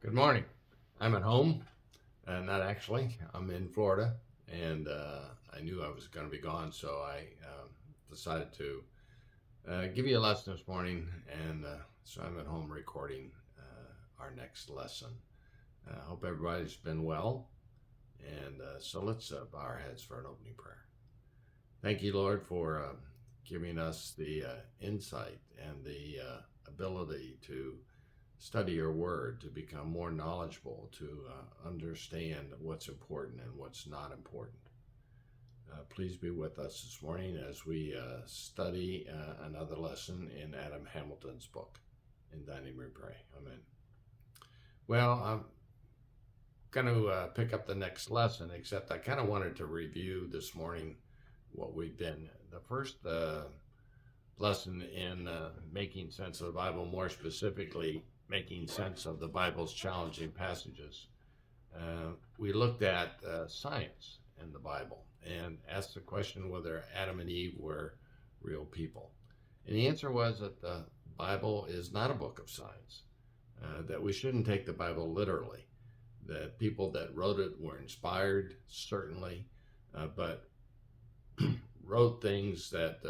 Good morning. I'm at home, not actually. I'm in Florida, and I knew I was going to be gone, so I decided to give you a lesson this morning, and so I'm at home recording our next lesson. I hope everybody's been well, and so let's bow our heads for an opening prayer. Thank you, Lord, for giving us the insight and the ability to study your word, to become more knowledgeable, to understand what's important and what's not important. Please be with us this morning as we study another lesson in Adam Hamilton's book. In thy name we pray. Amen. Well, I'm going to pick up the next lesson, except I kind of wanted to review this morning what we've been. The first lesson in making sense of the Bible, more specifically, making sense of the Bible's challenging passages. We looked at science in the Bible and asked the question whether Adam and Eve were real people. And the answer was that the Bible is not a book of science, that we shouldn't take the Bible literally, that people that wrote it were inspired, certainly, but wrote things that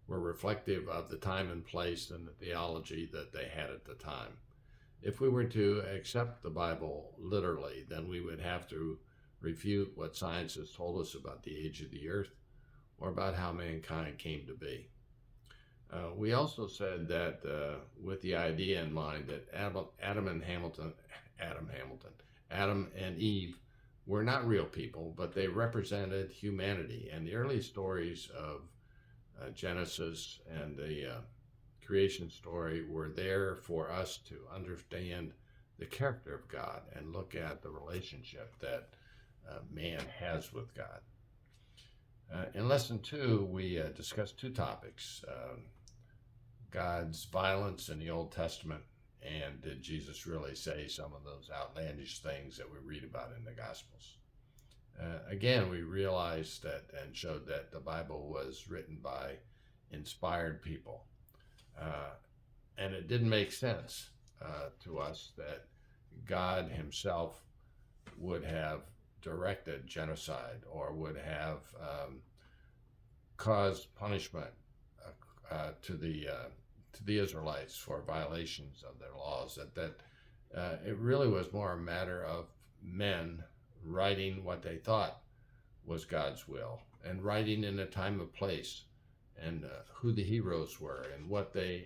were reflective of the time and place and the theology that they had at the time. If we were to accept the Bible literally, then we would have to refute what science has told us about the age of the earth or about how mankind came to be. We also said that with the idea in mind that Adam and Eve were not real people, but they represented humanity. And the early stories of Genesis and the creation story were there for us to understand the character of God and look at the relationship that man has with God. In lesson 2, we discussed two topics, God's violence in the Old Testament, and did Jesus really say some of those outlandish things that we read about in the Gospels? Again, we realized that and showed that the Bible was written by inspired people. And it didn't make sense to us that God himself would have directed genocide or would have caused punishment to the Israelites for violations of their laws. That it really was more a matter of men writing what they thought was God's will, and writing in a time and place, and who the heroes were, and what the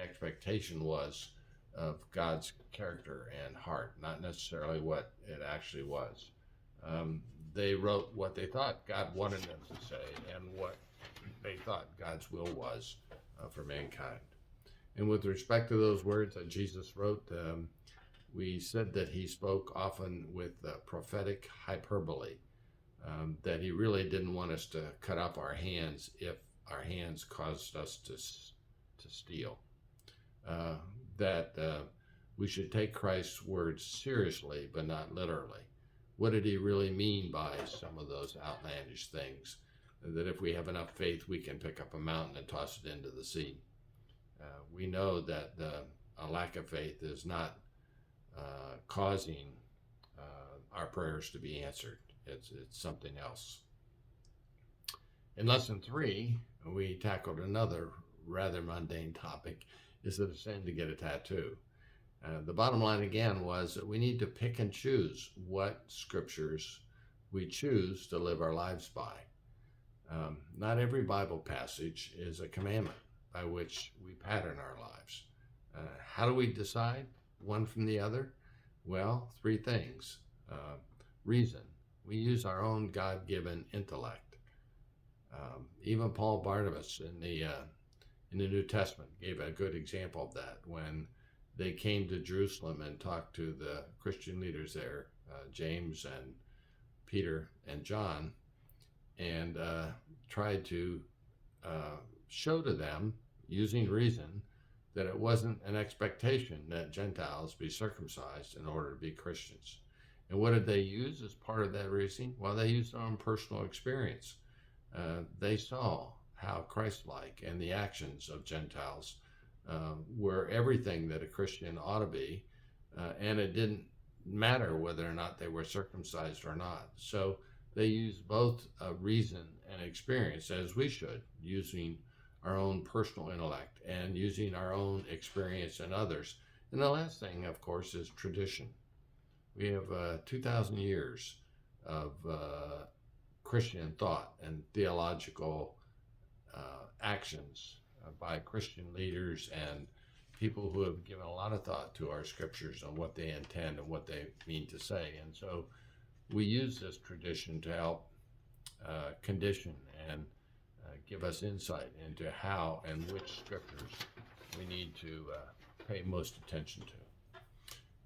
expectation was of God's character and heart, not necessarily what it actually was. They wrote what they thought God wanted them to say and what they thought God's will was for mankind. And with respect to those words that Jesus wrote, we said that he spoke often with prophetic hyperbole, that he really didn't want us to cut off our hands if our hands caused us to steal, that we should take Christ's words seriously but not literally. What did he really mean by some of those outlandish things? That if we have enough faith, we can pick up a mountain and toss it into the sea. We know that a lack of faith is not causing our prayers to be answered. It's something else. In lesson 3, we tackled another rather mundane topic: is it a sin to get a tattoo? The bottom line again was that we need to pick and choose what scriptures we choose to live our lives by. Not every Bible passage is a commandment by which we pattern our lives. How do we decide one from the other? Well, 3 things. Reason. We use our own God-given intellect. Even Paul Barnabas in the New Testament gave a good example of that when they came to Jerusalem and talked to the Christian leaders there, James and Peter and John, and tried to show to them, using reason, that it wasn't an expectation that Gentiles be circumcised in order to be Christians. And what did they use as part of that reasoning? Well, they used their own personal experience. They saw how Christ-like and the actions of Gentiles were everything that a Christian ought to be, and it didn't matter whether or not they were circumcised or not. So they used both reason and experience, as we should, using our own personal intellect and using our own experience in others. And the last thing, of course, is tradition. We have 2,000 years of Christian thought and theological actions by Christian leaders and people who have given a lot of thought to our scriptures and what they intend and what they mean to say. And so we use this tradition to help condition and give us insight into how and which scriptures we need to pay most attention to.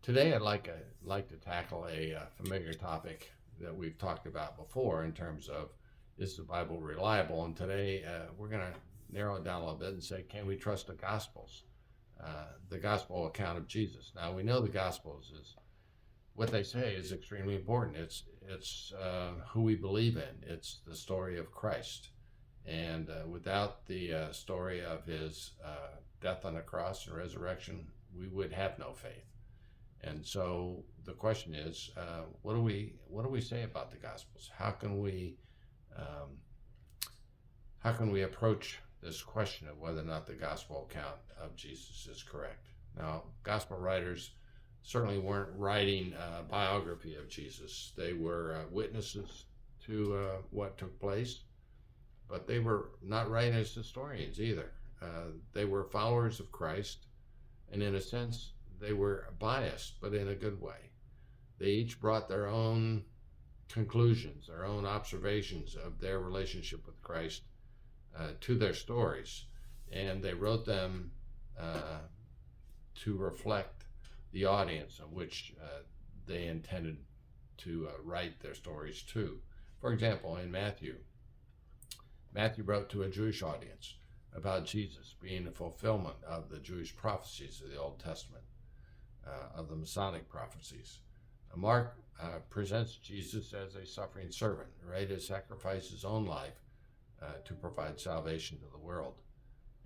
Today, I'd like to tackle a familiar topic that we've talked about before in terms of, is the Bible reliable? And today, we're going to narrow it down a little bit and say, can we trust the Gospels? The Gospel account of Jesus. Now, we know the Gospels is what they say is extremely important. It's who we believe in. It's the story of Christ. And without the story of his death on the cross and resurrection, we would have no faith. And so the question is, what do we say about the Gospels? How can we approach this question of whether or not the Gospel account of Jesus is correct? Now, Gospel writers certainly weren't writing a biography of Jesus. They were witnesses to what took place, but they were not writing as historians either. They were followers of Christ, and in a sense, they were biased, but in a good way. They each brought their own conclusions, their own observations of their relationship with Christ to their stories, and they wrote them to reflect the audience of which they intended to write their stories to. For example, in Matthew wrote to a Jewish audience about Jesus being the fulfillment of the Jewish prophecies of the Old Testament, of the Masonic prophecies. Mark presents Jesus as a suffering servant, ready to sacrifice his own life to provide salvation to the world.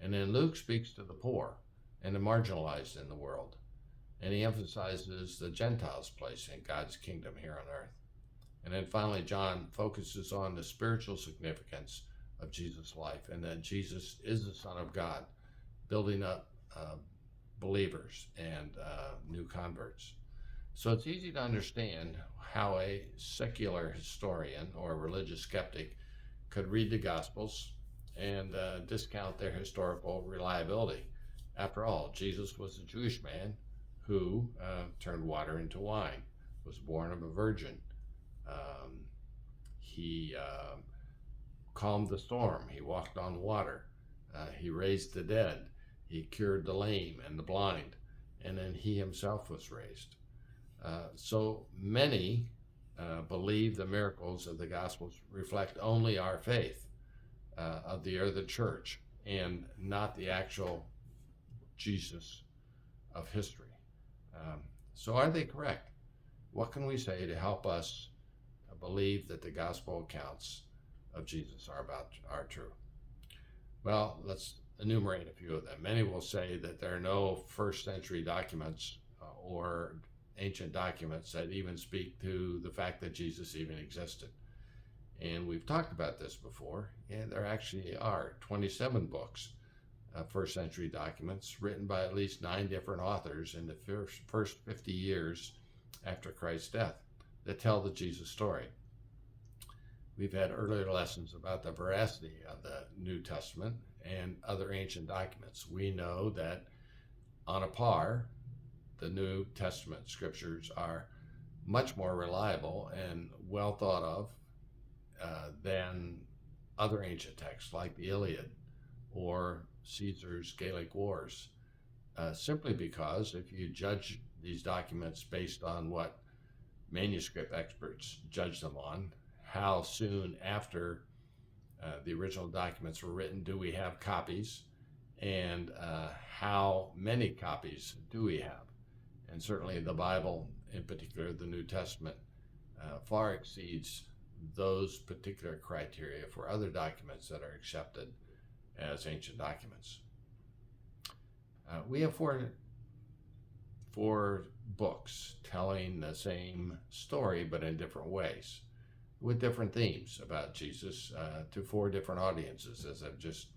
And then Luke speaks to the poor and the marginalized in the world, and he emphasizes the Gentiles' place in God's kingdom here on earth. And then finally, John focuses on the spiritual significance of Jesus' life and that Jesus is the Son of God, building up believers and new converts. So it's easy to understand how a secular historian or a religious skeptic could read the Gospels and discount their historical reliability. After all, Jesus was a Jewish man who turned water into wine, was born of a virgin. He calmed the storm. He walked on water. He raised the dead. He cured the lame and the blind. And then he himself was raised. So many believe the miracles of the Gospels reflect only our faith of the early church and not the actual Jesus of history. So are they correct? What can we say to help us believe that the Gospel accounts of Jesus are true? Well, let's enumerate a few of them. Many will say that there are no first century documents or ancient documents that even speak to the fact that Jesus even existed. And we've talked about this before, and there actually are 27 books, first century documents written by at least 9 different authors in the first 50 years after Christ's death that tell the Jesus story. We've had earlier lessons about the veracity of the New Testament and other ancient documents. We know that on a par, the New Testament scriptures are much more reliable and well thought of than other ancient texts like the Iliad or Caesar's Gallic Wars, simply because if you judge these documents based on what manuscript experts judge them on, how soon after the original documents were written do we have copies, and how many copies do we have? And certainly the Bible, in particular the New Testament, far exceeds those particular criteria for other documents that are accepted as ancient documents. We have four books telling the same story but in different ways, with different themes about Jesus to 4 different audiences, as I've just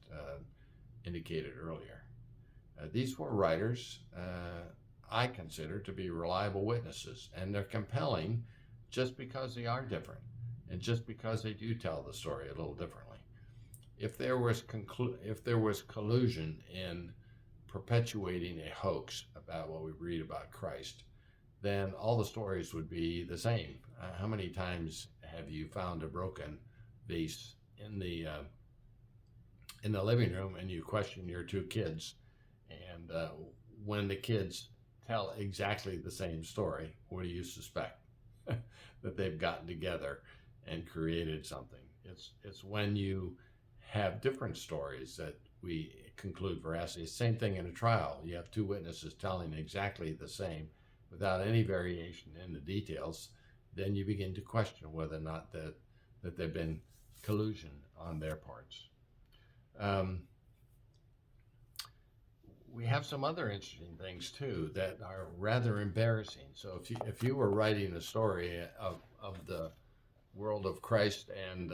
indicated earlier. These 4 writers I consider to be reliable witnesses, and they're compelling just because they are different and just because they do tell the story a little differently. If there was collusion in perpetuating a hoax about what we read about Christ, then all the stories would be the same. How many times have you found a broken vase in the living room, and you question your 2 kids, and when the kids tell exactly the same story, what do you suspect? That they've gotten together and created something. It's when you have different stories that we conclude veracity. Same thing in a trial. You have 2 witnesses telling exactly the same without any variation in the details, then you begin to question whether or not that there've been collusion on their parts. We have some other interesting things too that are rather embarrassing. So if you were writing a story of the world of Christ and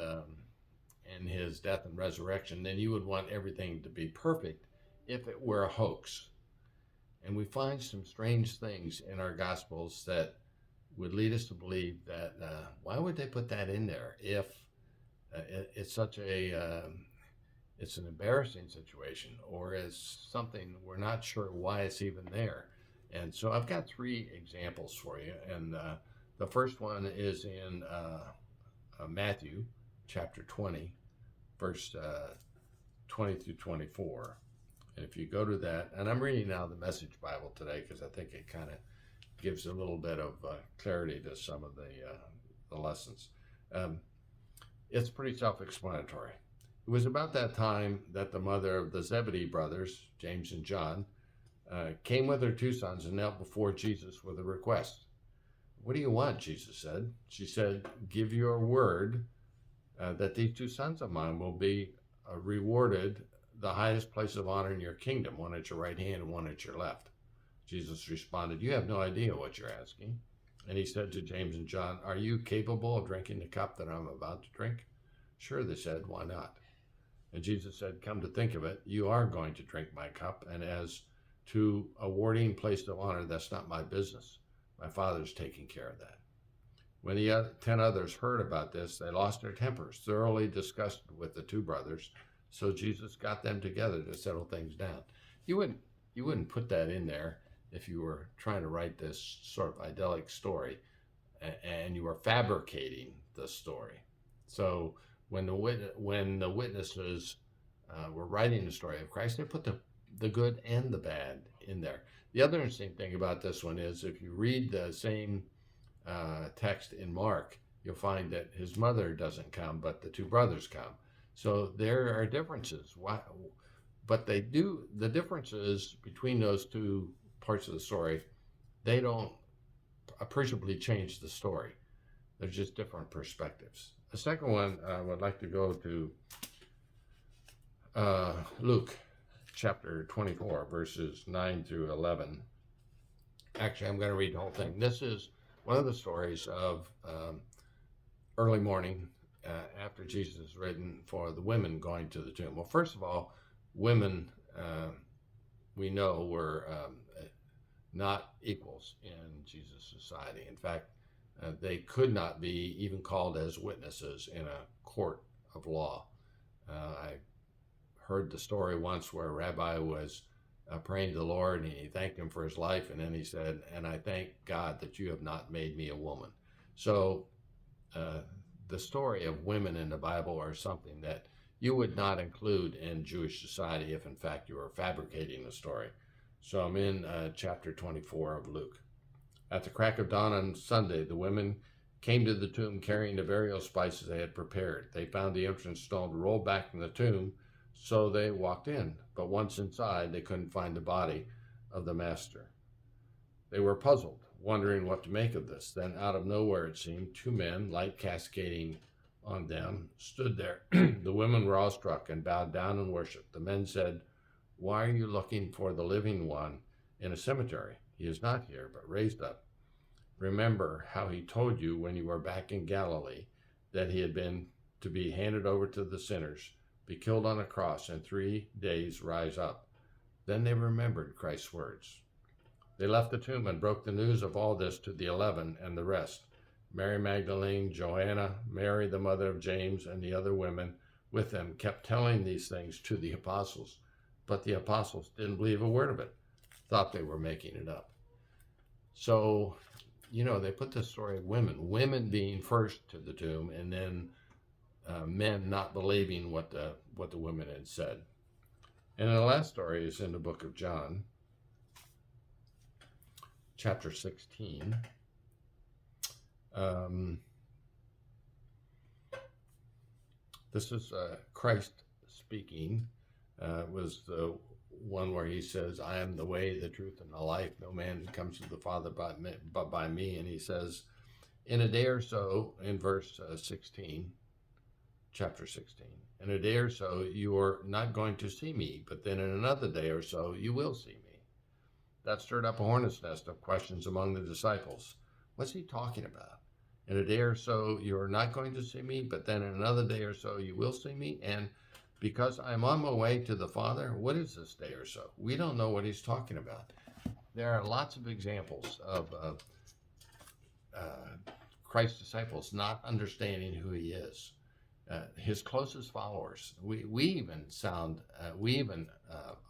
his death and resurrection, then you would want everything to be perfect if it were a hoax. And we find some strange things in our Gospels that would lead us to believe that why would they put that in there if it's such a it's an embarrassing situation, or is something we're not sure why it's even there. And so I've got 3 examples for you. And the first one is in Matthew chapter 20, verse 20 through 24. And if you go to that, and I'm reading now the Message Bible today because I think it kind of gives a little bit of clarity to some of the lessons. It's pretty self-explanatory. It was about that time that the mother of the Zebedee brothers, James and John, came with her 2 sons and knelt before Jesus with a request. "What do you want?" Jesus said. She said, "Give your word that these 2 sons of mine will be rewarded the highest place of honor in your kingdom, one at your right hand and one at your left." Jesus responded, "You have no idea what you're asking." And he said to James and John, "Are you capable of drinking the cup that I'm about to drink?" "Sure," they said, "why not?" And Jesus said, "Come to think of it, you are going to drink my cup, and as to awarding place of honor, that's not my business. My Father's taking care of that." When the 10 others heard about this, they lost their tempers, thoroughly disgusted with the 2 brothers. So Jesus got them together to settle things down. You wouldn't put that in there if you were trying to write this sort of idyllic story and you were fabricating the story. So when the witnesses were writing the story of Christ, they put the good and the bad in there. The other interesting thing about this one is if you read the same text in Mark, you'll find that his mother doesn't come, but the 2 brothers come. So there are differences. Why? But they do, the differences between those 2 parts of the story, they don't appreciably change the story. They're just different perspectives. The second one, I would like to go to Luke chapter 24, verses 9 through 11. Actually, I'm going to read the whole thing. This is one of the stories of early morning after Jesus is written for the women going to the tomb. Well, first of all, women we know were not equals in Jesus' society. In fact, they could not be even called as witnesses in a court of law. I heard the story once where a rabbi was praying to the Lord, and he thanked him for his life, and then he said, "And I thank God that you have not made me a woman." So the story of women in the Bible are something that you would not include in Jewish society if in fact you were fabricating the story. So I'm in chapter 24 of Luke. At the crack of dawn on Sunday, the women came to the tomb carrying the burial spices they had prepared. They found the entrance stone rolled back from the tomb, so they walked in. But once inside, they couldn't find the body of the master. They were puzzled, wondering what to make of this. Then out of nowhere, it seemed, 2 men, light cascading on them, stood there. The women were awestruck and bowed down and worshiped. The men said, "Why are you looking for the living one in a cemetery? He is not here, but raised up. Remember how he told you when you were back in Galilee that he had been to be handed over to the sinners, be killed on a cross, and 3 days rise up. Then they remembered Christ's words. They left the tomb and broke the news of all this to the 11 and the rest. Mary Magdalene, Joanna, Mary the mother of James, and the other women with them kept telling these things to the apostles. But the apostles didn't believe a word of it, thought they were making it up. So, they put this story of women being first to the tomb, and then men not believing what the women had said. And the last story is in the book of John, chapter 16. This is Christ speaking. Was the one where he says, I am the way, the truth, and the life. No man comes to the Father but by me. And he says, in a day or so, in verse 16, chapter 16, in a day or so, you are not going to see me, but then in another day or so, you will see me. That stirred up a hornet's nest of questions among the disciples. What's he talking about? In a day or so, you are not going to see me, but then in another day or so, you will see me. And because I'm on my way to the Father, what is this day or so? We don't know what he's talking about. There are lots of examples of Christ's disciples not understanding who he is. His closest followers, we even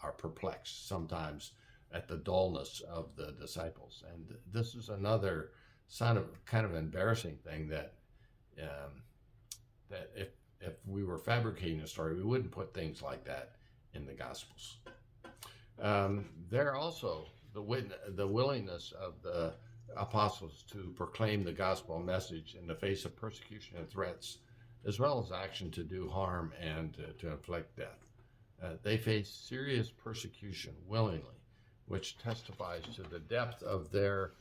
are perplexed sometimes at the dullness of the disciples. And this is another kind of embarrassing thing that if we were fabricating a story, we wouldn't put things like that in the Gospels. There are also the willingness of the apostles to proclaim the gospel message in the face of persecution and threats, as well as action to do harm and to inflict death. They face serious persecution willingly, which testifies to the depth of their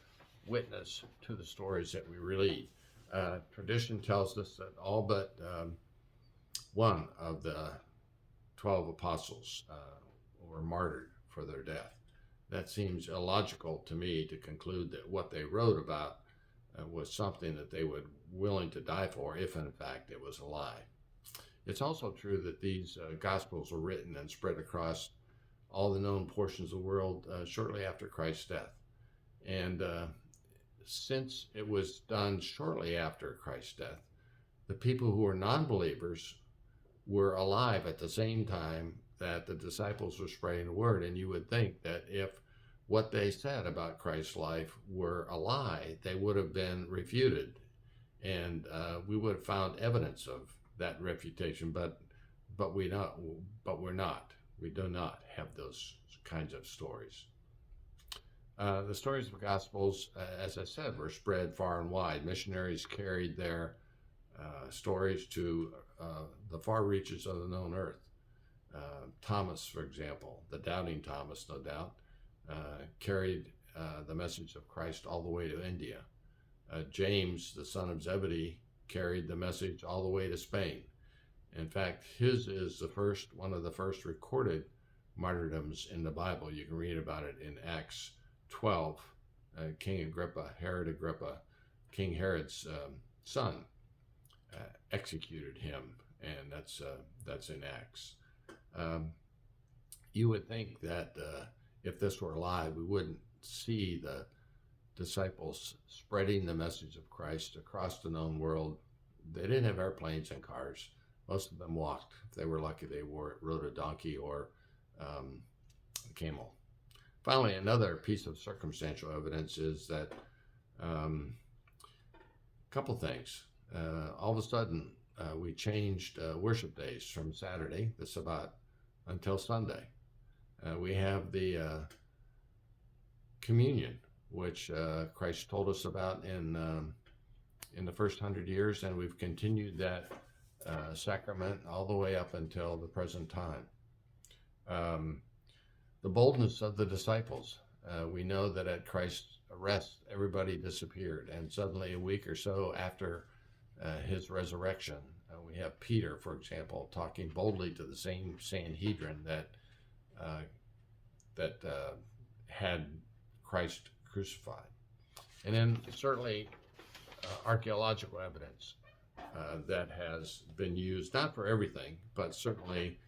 witness to the stories that we read. Tradition tells us that all but one of the 12 apostles were martyred for their death. That seems illogical to me to conclude that what they wrote about was something that they were willing to die for, if in fact it was a lie. It's also true that these Gospels were written and spread across all the known portions of the world shortly after Christ's death. And since it was done shortly after Christ's death, the people who were non-believers were alive at the same time that the disciples were spreading the word. And you would think that if what they said about Christ's life were a lie, they would have been refuted. And we would have found evidence of that refutation, but we're not. We do not have those kinds of stories. The stories of the Gospels, as I said, were spread far and wide. Missionaries carried their stories to the far reaches of the known earth. Thomas, for example, the doubting Thomas, no doubt, carried the message of Christ all the way to India. James, the son of Zebedee, carried the message all the way to Spain. In fact, his is one of the first recorded martyrdoms in the Bible. You can read about it in Acts 12. King Agrippa, King Herod's son, executed him, and that's in Acts. You would think that if this were alive, we wouldn't see the disciples spreading the message of Christ across the known world. They didn't have airplanes and cars. Most of them walked. If they were lucky, they rode a donkey or a camel. Finally, another piece of circumstantial evidence is that a couple things. All of a sudden, we changed worship days from Saturday, the Sabbath, until Sunday. We have the communion, which Christ told us about in the first 100 years, and we've continued that sacrament all the way up until the present time. The boldness of the disciples. We know that at Christ's arrest, everybody disappeared, and suddenly a week or so after his resurrection, we have Peter, for example, talking boldly to the same Sanhedrin that had Christ crucified. And then certainly archaeological evidence that has been used, not for everything, but certainly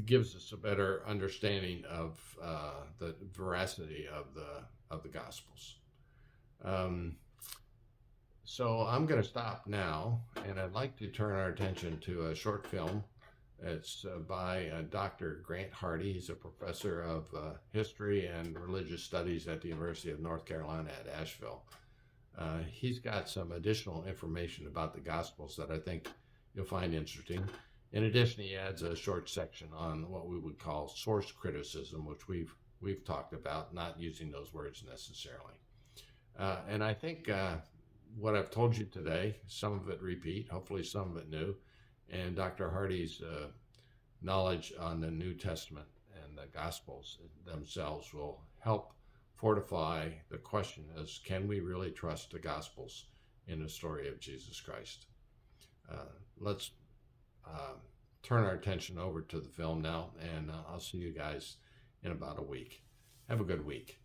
gives us a better understanding of the veracity of the Gospels. So I'm going to stop now, and I'd like to turn our attention to a short film. It's by Dr. Grant Hardy. He's a professor of history and religious studies at the University of North Carolina at Asheville. He's got some additional information about the Gospels that I think you'll find interesting. In addition, he adds a short section on what we would call source criticism, which we've talked about, not using those words necessarily. And I think what I've told you today, some of it repeat, hopefully some of it new, and Dr. Hardy's knowledge on the New Testament and the Gospels themselves will help fortify the question as, can we really trust the Gospels in the story of Jesus Christ? Let's turn our attention over to the film now, and I'll see you guys in about a week. Have a good week.